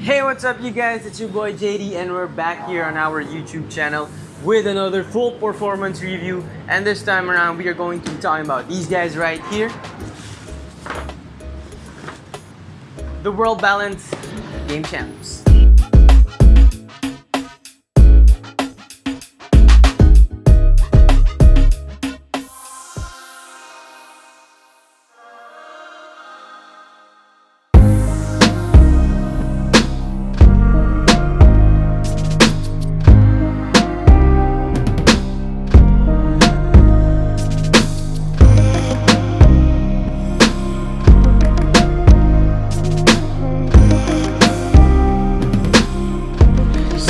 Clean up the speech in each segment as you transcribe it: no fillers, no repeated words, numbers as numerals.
Hey, what's up you guys? It's your boy JD and we're back here on our YouTube channel with another full performance review, and this time around we are going to be talking about these guys right here. The World Balance Game Champs.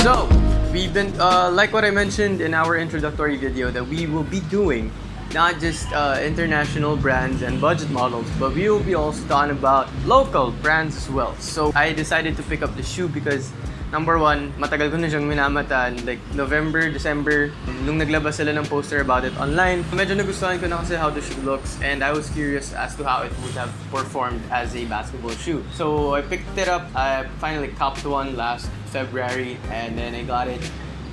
So, we've been, like what I mentioned in our introductory video, that we will be doing not just international brands and budget models, but we will be also talking about local brands as well. So, I decided to pick up the shoe because, number one, matagal ko na siyang minamatan. Like, November, December, nung naglabas sila ng poster about it online, medyo nagustuhan ko na kasi how the shoe looks, and I was curious as to how it would have performed as a basketball shoe. So, I picked it up. I finally copped one last February, and then I got it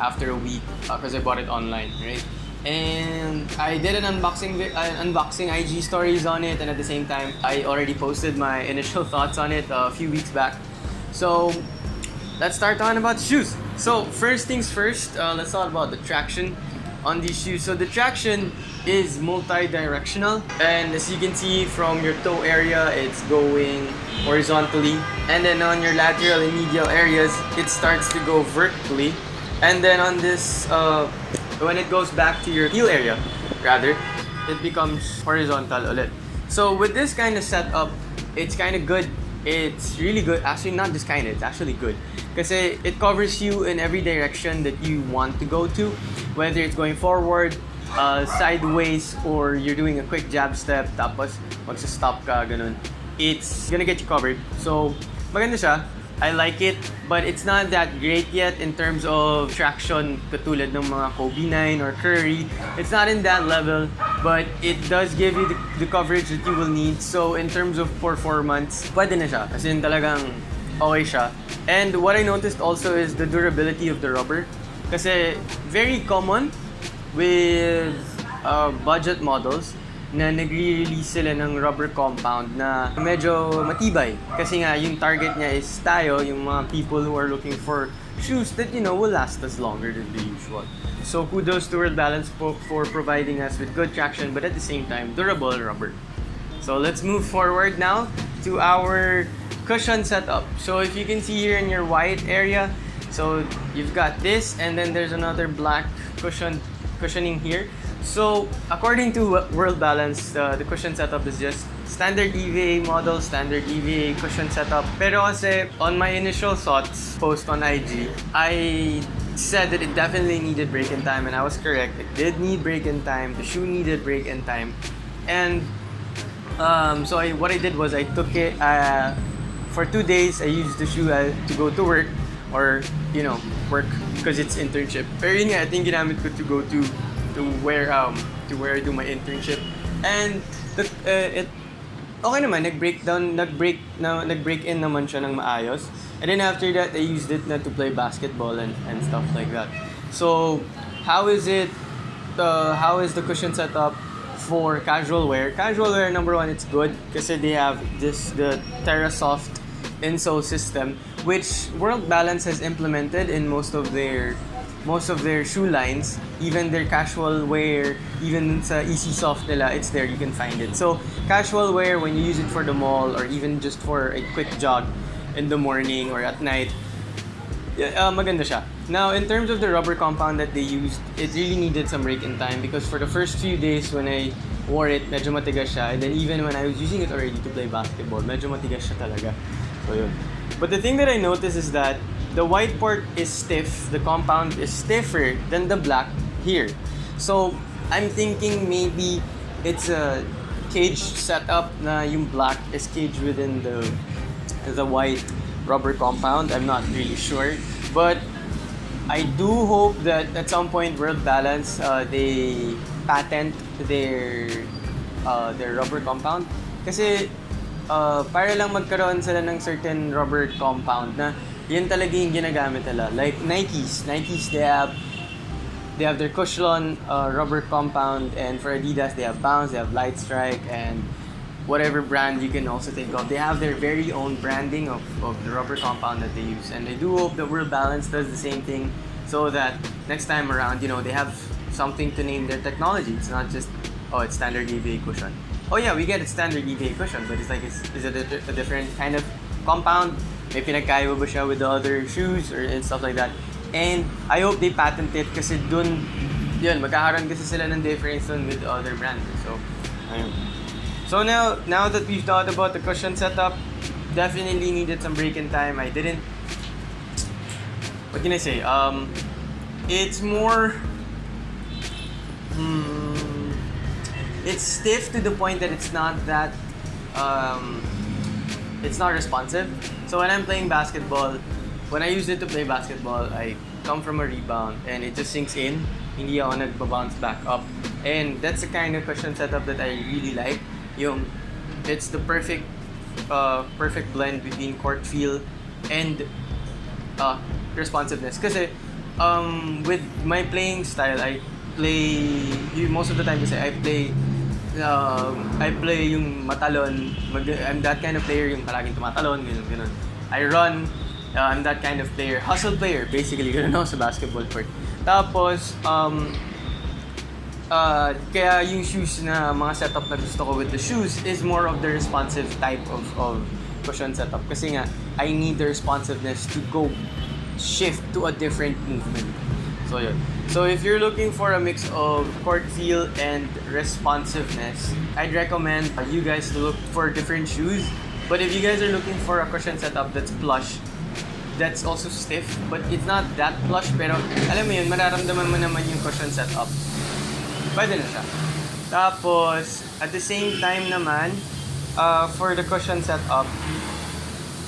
after a week because I bought it online, right? And I did an unboxing IG stories on it, and at the same time, I already posted my initial thoughts on it a few weeks back. So let's start talking about shoes. So first things first, let's talk about the traction on these shoes. So the traction is multi-directional, and as you can see from your toe area, it's going horizontally, and then on your lateral and medial areas, it starts to go vertically, and then on this, when it goes back to your heel area, rather, it becomes horizontal ulit. So with this kind of setup, it's kind of good. It's really good. Actually, not just kind of, it's actually good. Because it covers you in every direction that you want to go to. Whether it's going forward, sideways, or you're doing a quick jab step, tapos magsa-stop ka, ganun. It's gonna get you covered. So, maganda siya. I like it, but it's not that great yet in terms of traction katulad ng mga Kobe 9 or Curry. It's not in that level, but it does give you the coverage that you will need. So in terms of performance, pwede na siya. As in talagang okay siya. And what I noticed also is the durability of the rubber. Kasi very common with budget models na nagre-release sila ng rubber compound na medyo matibay. Kasi nga, yung target niya is tayo, yung mga people who are looking for shoes that, will last us longer than the usual. So, kudos to World Balance for providing us with good traction, but at the same time, durable rubber. So, let's move forward now to our cushion setup. So, if you can see here in your white area, so you've got this, and then there's another black cushioning here. So, according to World Balance, the cushion setup is just standard EVA model, standard EVA cushion setup. Pero kasi, on my initial thoughts post on IG, I said that it definitely needed break-in time, and I was correct. It did need break-in time. The shoe needed break-in time. And so what I did was I took it, for 2 days, I used the shoe to go to work, or, work because it's internship. Pero yun nga, I think ginamit ko to go to where I do my internship, and it okay naman, nag-break in naman siya ng maayos, and then after that I used it na to play basketball and stuff like that. So how is the cushion setup for casual wear? Casual wear, number one, it's good kasi they have the TerraSoft insole system, which World Balance has implemented in most of their shoe lines, even their casual wear, even sa Easy Soft nila, it's there, you can find it. So, casual wear, when you use it for the mall or even just for a quick jog in the morning or at night, maganda siya. Now, in terms of the rubber compound that they used, it really needed some break-in time because for the first few days when I wore it, medyo matigas siya. And then even when I was using it already to play basketball, medyo matigas siya talaga. So, yun. But the thing that I noticed is that the white part is stiff, the compound is stiffer than the black here. So, I'm thinking maybe it's a cage setup na yung black is caged within the white rubber compound. I'm not really sure. But I do hope that at some point World Balance, they patent their rubber compound. Kasi para lang magkaroon sila ng certain rubber compound na yun talaga yung ginagamit nila. Like Nikes, they have their cushion, rubber compound, and for Adidas, they have Bounce, they have Light Strike, and whatever brand you can also think of. They have their very own branding of the rubber compound that they use. And I do hope that World Balance does the same thing so that next time around, they have something to name their technology. It's not just, oh, it's standard EVA cushion. Oh yeah, we get a standard EVA cushion, but it's like, is it a different kind of compound? May pinagkaiba ba siya with the other shoes and stuff like that. And I hope they patent it kasi dun, yun, magkakaroon kasi sila ng difference dun with the other brands. So, ayun. So now that we've thought about the cushion setup, definitely needed some break-in time. I didn't, what can I say? It's more, it's stiff to the point that it's not that, it's not responsive. So when I'm playing basketball, when I use it to play basketball, I come from a rebound and it just sinks in. Hindi ako nagba-bounce back up. And that's the kind of cushion setup that I really like. It's the perfect blend between court feel and responsiveness. Kasi with my playing style, I play most of the time kasi I play yung matalon. I'm that kind of player yung palaging tumatalon, ganun. I run. I'm that kind of player, hustle player, basically, ganun ako sa basketball court. Tapos, kaya yung shoes na mga setup na gusto ko with the shoes is more of the responsive type of cushion setup. Kasi nga, I need the responsiveness to go shift to a different movement. So, yun. So, if you're looking for a mix of court feel and responsiveness, I'd recommend you guys to look for different shoes. But if you guys are looking for a cushion setup that's plush, that's also stiff, but it's not that plush, pero alam mo yun, mararamdaman mo naman yung cushion setup. Pwede na siya. Tapos, at the same time naman, for the cushion setup,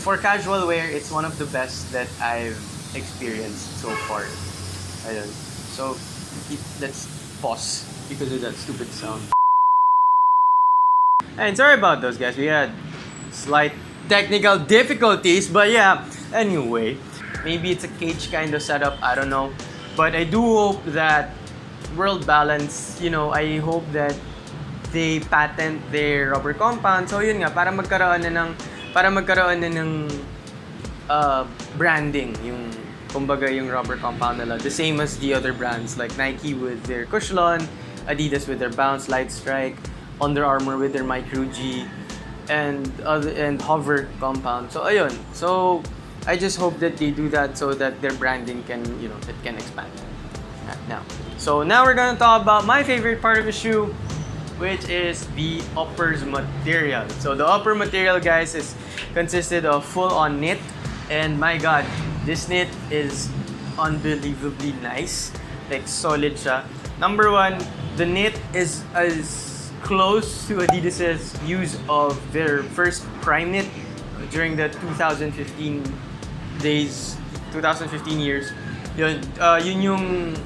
for casual wear, it's one of the best that I've experienced so far. Ayun. So, let's pause because of that stupid sound. And sorry about those, guys. We had slight technical difficulties, but yeah. Anyway, maybe it's a cage kind of setup, I don't know. But I do hope that World Balance, I hope that they patent their rubber compound. So yun nga, para magkaroon na ng branding, yung kumbaga yung rubber compound nila. The same as the other brands like Nike with their Cushlon, Adidas with their Bounce, Light Strike, Under Armour with their Micro G, and Hover compound. So ayun. So I just hope that they do that so that their branding can, it can expand. Now we're gonna talk about my favorite part of the shoe, which is the uppers material. So the upper material, guys, is consisted of full-on knit, and my God, this knit is unbelievably nice. Like solid siya. Number one, the knit is as close to Adidas's use of their first prime knit during the 2015 years. Yun yung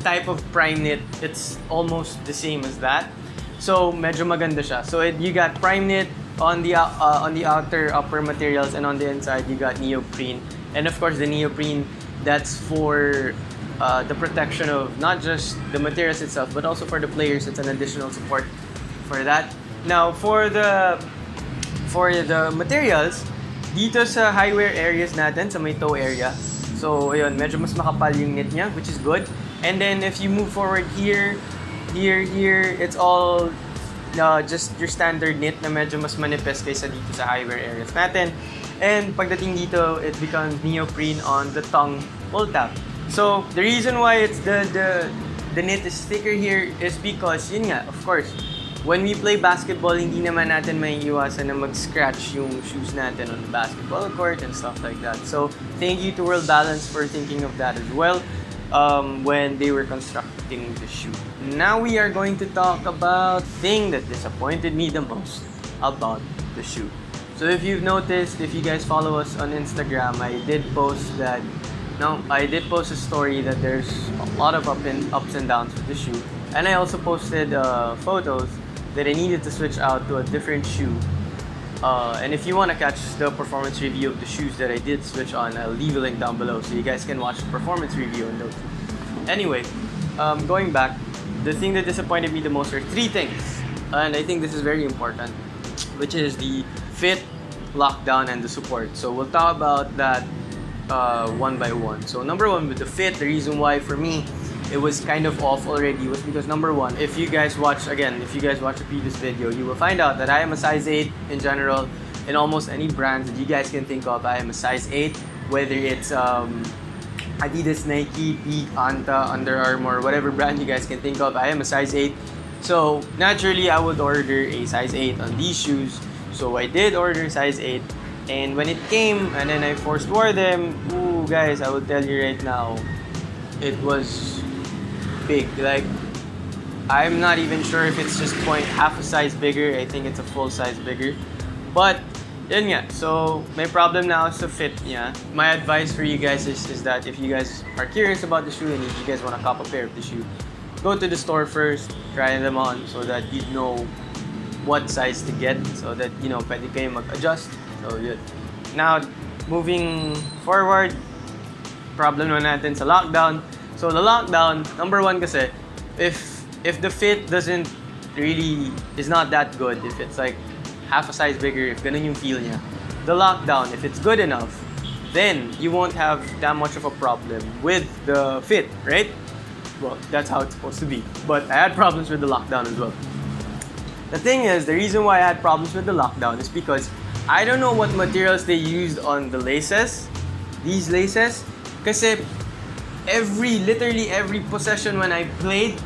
type of prime knit. It's almost the same as that. So medyo maganda siya. So you got prime knit on the outer upper materials, and on the inside you got neoprene. And of course the neoprene, that's for the protection of not just the materials itself, but also for the players. It's an additional support for that. Now for the materials, dito sa high wear areas natin, sa may toe area, so ayun, medyo mas makapal yung knit niya, which is good. And then if you move forward here, it's all just your standard knit na medyo mas manipis kaysa dito sa high wear areas natin. And pagdating dito, it becomes neoprene on the tongue pull tab. So the reason why it's the knit is thicker here is because, yun nga, of course, when we play basketball, hindi naman natin maiiwasan na mag-scratch yung shoes natin on the basketball court and stuff like that. So, thank you to World Balance for thinking of that as well when they were constructing the shoe. Now we are going to talk about the thing that disappointed me the most about the shoe. So, if you've noticed, if you guys follow us on Instagram, I did post a story that there's a lot of ups and downs with the shoe. And I also posted photos that I needed to switch out to a different shoe And if you want to catch the performance review of the shoes that I did switch on, I'll leave a link down below so you guys can watch the performance review on those. Anyway, going back, the thing that disappointed me the most are three things. And I think this is very important, which is the fit, lockdown, and the support. So we'll talk about that one by one. So number one, with the fit, the reason why for me it was kind of off already was because number one, if you guys watch the previous video, you will find out that I am a size 8 in general. In almost any brands that you guys can think of, I am a size 8, whether it's Adidas, Nike, Peak, Anta, Under Armour, whatever brand you guys can think of, I am a size 8. So naturally, I would order a size 8 on these shoes. So I did order size 8, and when it came and then I forced wore them, ooh guys, I will tell you right now, it was big. Like, I'm not even sure if it's just half a size bigger. I think it's a full size bigger. But yun nga, so my problem now is the fit niya. My advice for you guys is that if you guys are curious about the shoe and if you guys want to cop a pair of the shoe, go to the store first, try them on so that you know what size to get, so that pwede kayo mag-adjust. So yun. Now, moving forward, problem naman natin sa lockdown. So the lockdown, number one kasi, if the fit is not that good, if it's like half a size bigger, if ganun yung feel niya, the lockdown, if it's good enough, then you won't have that much of a problem with the fit, right? Well, that's how it's supposed to be. But I had problems with the lockdown as well. The thing is, the reason why I had problems with the lockdown is because I don't know what materials they used on the laces, these laces, kasi literally every possession when I played,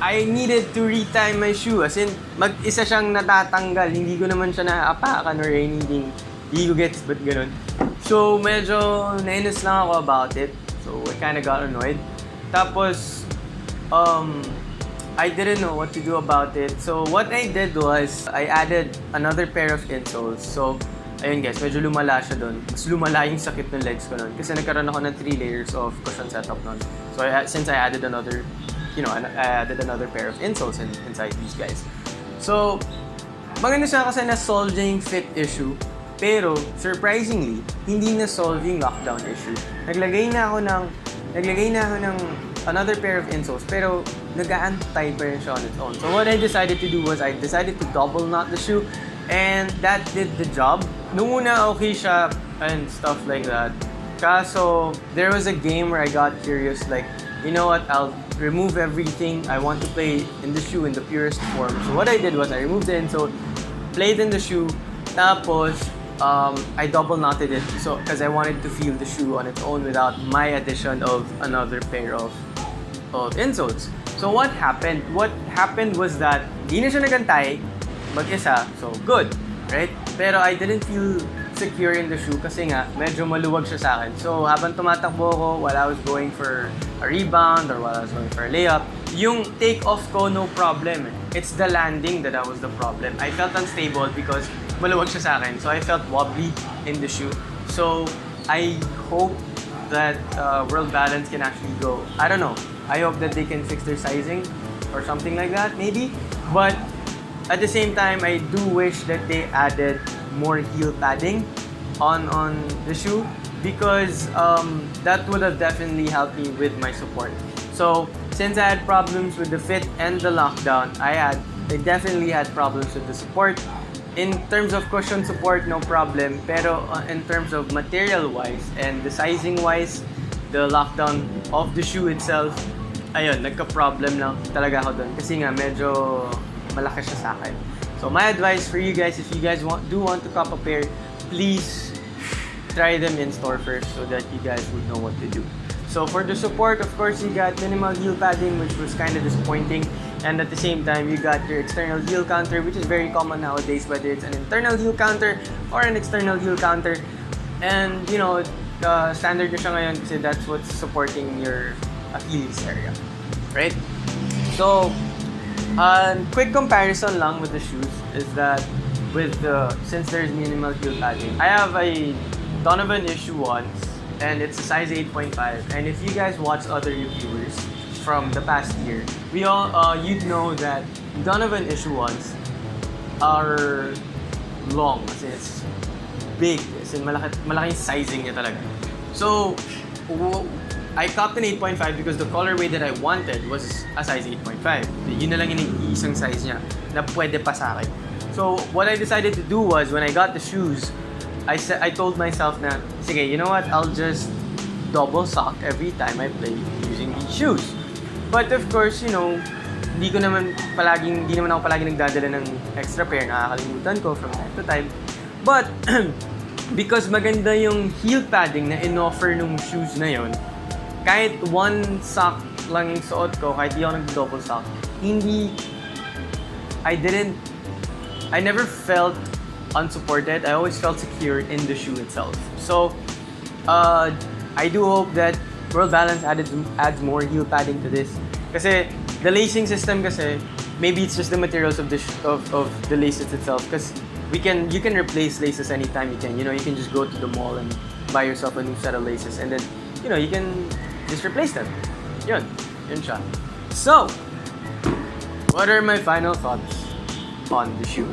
I needed to retie my shoe. As in, mag-isa siyang natatanggal. Hindi ko naman siya naapakan or anything. Hindi ko gets, but ganun. So, medyo nainis lang ako about it. So, I kinda got annoyed. Tapos, I didn't know what to do about it. So, what I did was, I added another pair of insoles. So, ayun guys, medyo lumala siya doon. Mas lumala yung sakit ng legs ko nun. Kasi nagkaroon ako ng 3 layers of cushion setup nun. So, since I added another pair of insoles inside these guys. So, maganda siya kasi na-solve yung fit issue. Pero, surprisingly, hindi na-solve yung lockdown issue. Naglagay na ako ng another pair of insoles, pero nag-a-anti pa rin siya on its own. So, what I decided to do was, I decided to double knot the shoe, and that did the job. Nung una, okay siya, and stuff like that. Kaso, there was a game where I got curious, like, you know what, I'll remove everything. I want to play in the shoe in the purest form. So what I did was, I removed the insole, played in the shoe, tapos, I double knotted it, so because I wanted to feel the shoe on its own without my addition of another pair of insoles. So what happened? What happened was that di na siya nagantay mag-isa, so good, right? Pero I didn't feel secure in the shoe kasi nga medyo maluwag siya sa akin. So habang tumatakbo ko, while I was going for a rebound or while I was going for a layup, yung take off ko, no problem. It's the landing that was the problem. I felt unstable because maluwag siya sa akin. So I felt wobbly in the shoe. So I hope that World Balance can actually go. I don't know. I hope that they can fix their sizing or something like that, maybe. But at the same time, I do wish that they added more heel padding on the shoe, because that would have definitely helped me with my support. So since I had problems with the fit and the lockdown, I definitely had problems with the support. In terms of cushion support, no problem. Pero in terms of material-wise and the sizing-wise, the lockdown of the shoe itself, ayun, nagka-problem lang talaga ako doon. Kasi nga, medyo malaki siya sa akin. So my advice for you guys, if you guys do want to cop a pair, please try them in store first so that you guys would know what to do. So for the support, of course, you got minimal heel padding, which was kind of disappointing. And at the same time, you got your external heel counter, which is very common nowadays, whether it's an internal heel counter or an external heel counter. And, you know, standard na siya ngayon kasi that's what's supporting your Achilles area, right? So, quick comparison lang with the shoes is that since there's minimal heel padding, I have a Donovan issue once, and it's a size 8.5. And if you guys watch other reviewers from the past year, you'd know that Donovan issue ones are long. Kasi it's big. As in, malaking sizing niya talaga. So, I copped an 8.5 because the colorway that I wanted was a size 8.5. Yun na lang yung isang size niya na pwede pa sa akin. So, what I decided to do was, when I got the shoes, I told myself na, sige, you know what, I'll just double sock every time I play using these shoes. But of course, you know, hindi naman ako palaging nagdadala ng extra pair, nakakalimutan ko from time to time. But, because maganda yung heel padding na in-offer nung shoes na yon, kahit one sock lang yung suot ko, kahit di ako nag-double sock, I never felt unsupported. I always felt secure in the shoe itself. So, I do hope that World Balance adds more heel padding to this. Kasi, the lacing system kasi, maybe it's just the materials of the laces itself. Because you can replace laces anytime you can. You know, you can just go to the mall and buy yourself a new set of laces. And then, you know, you can just replace them. Yun siya. So, what are my final thoughts on the shoe?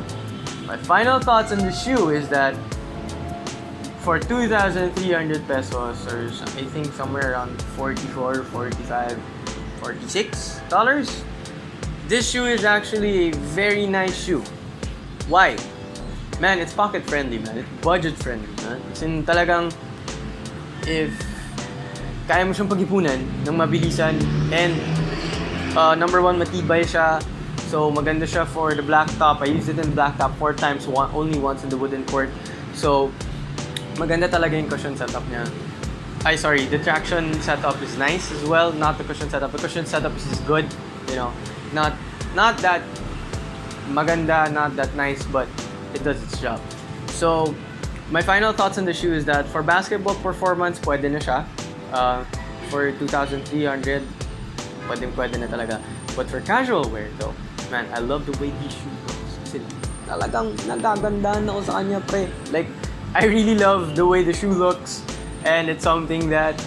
My final thoughts on the shoe is that for 2,300 pesos, or I think somewhere around 44, 45, 46 dollars, this shoe is actually a very nice shoe. Why? Man, it's pocket friendly, man. It's budget friendly, man. Kasi talagang, if kaya mo siyang pag-ipunan ng mabilisan, and number one, matibay siya. So, maganda siya for the black top. I used it in the black top 4 times, only once in the wooden court. So, maganda talaga yung cushion setup niya. The traction setup is nice as well. Not the cushion setup. The cushion setup is good. You know, not that maganda, not that nice, but it does its job. So, my final thoughts on the shoe is that for basketball performance, pwede na siya. For 2,300, pwede na talaga. But for casual wear though, man, I love the way these shoes looks. Kasi talagang nagagandahan ako sa kanya, pre. Like, I really love the way the shoe looks, and it's something that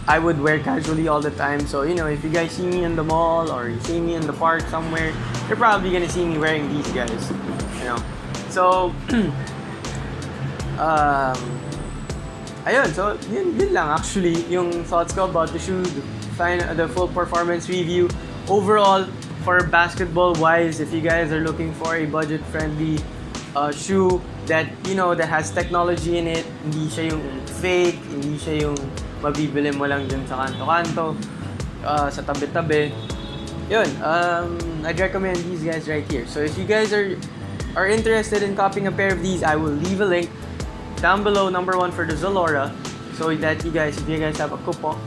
I would wear casually all the time. So, you know, if you guys see me in the mall or you see me in the park somewhere, you're probably gonna see me wearing these guys. You know, so ayun, so yun lang actually yung thoughts ko about the shoe, the full performance review. Overall, for basketball wise, if you guys are looking for a budget friendly shoe that, you know, that has technology in it, hindi siya yung fake, hindi siya yung mabibili mo lang dun sa kanto-kanto, sa tabi-tabi, yun, I'd recommend these guys right here. So if you guys are interested in copying a pair of these, I will leave a link down below, number 1 for the Zalora, so that if you guys have a coupon,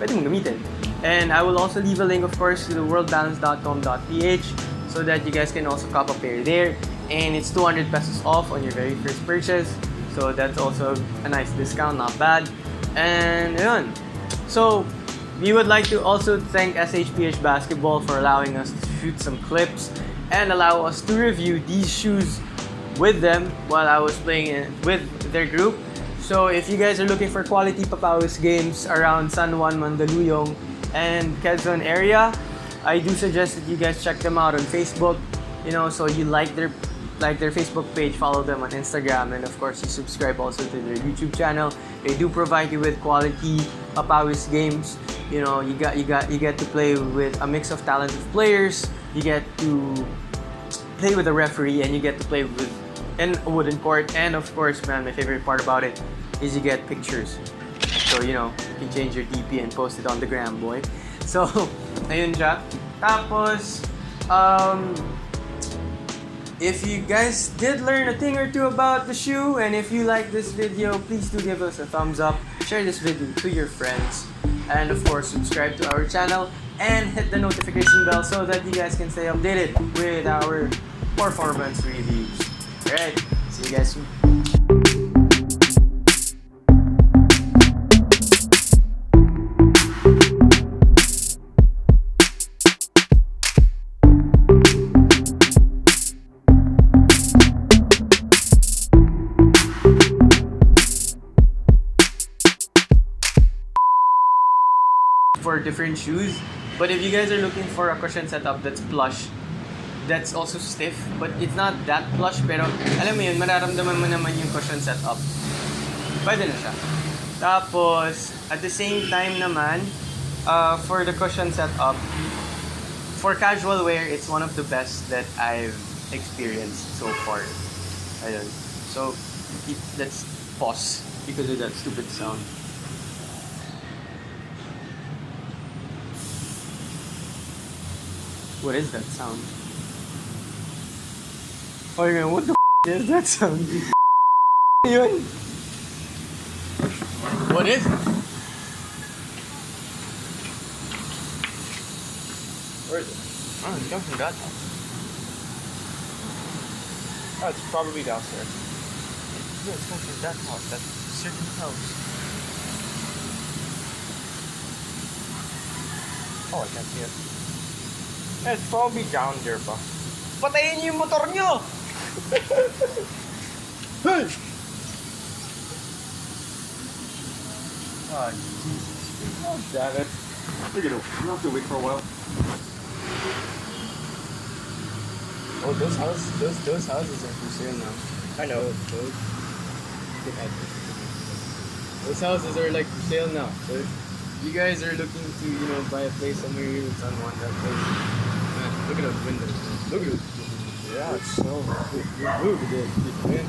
pwede mong gamitin. And I will also leave a link, of course, to the worldbalance.com.ph, so that you guys can also cop a pair there. And it's 200 pesos off on your very first purchase, so that's also a nice discount, not bad. And yun. So, we would like to also thank SHPH Basketball for allowing us to shoot some clips and allow us to review these shoes with them while I was playing with their group. So if you guys are looking for quality Papawis games around San Juan, Mandaluyong, and Quezon area, I do suggest that you guys check them out on Facebook. You know, so you like their Facebook page, follow them on Instagram, and of course you subscribe also to their YouTube channel. They do provide you with quality Papawis games. You know, you get to play with a mix of talented players. You get to play with a referee, and you get to play with in a wooden court. And of course, man, my favorite part about it is you get pictures. So, you know, you can change your DP and post it on the gram, boy. So, ayun siya. Tapos, if you guys did learn a thing or two about the shoe, and if you like this video, please do give us a thumbs up, share this video to your friends, and of course, subscribe to our channel, and hit the notification bell so that you guys can stay updated with our performance reviews. Alright, see you guys soon. For different shoes, but if you guys are looking for a cushion setup that's plush, that's also stiff, but it's not that plush. Pero alam mo yun, mararamdaman mo naman yung cushion setup. Pwede na siya. Tapos, at the same time naman, for the cushion setup, for casual wear, it's one of the best that I've experienced so far. Ayun. So, let's pause because of that stupid sound. What is that sound? Oh, yeah, what the is that sound? Yun? What is it? Where is it? Oh, it comes from that house. Oh, it's probably downstairs. Yeah, it comes from that house, that certain house. Oh, I can't see it. It's probably down there pa. Patayin niyo yung motor niyo! Hey! Oh, Jesus. Oh, damn it. We're gonna have to wait for a while. Oh, those houses are for sale now. I know. Those houses are like for sale now. So if you guys are looking to, buy a place somewhere here in San Juan, that place. Man, look at those windows. Look at those. Yeah, it's so look at it, man.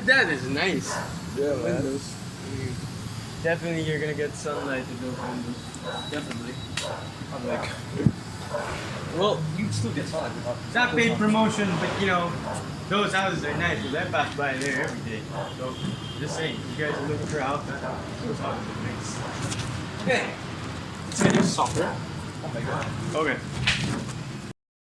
That is nice. Yeah, man. Windows. Definitely, you're gonna get sunlight in those windows. Definitely. I'm like, well, You still get sunlight. it's not paid promotion, but those houses are nice because I pass by there every day. So, just saying, if you guys are looking for a house, those houses are nice. Okay. Let's get you soccer. Oh my god. Okay.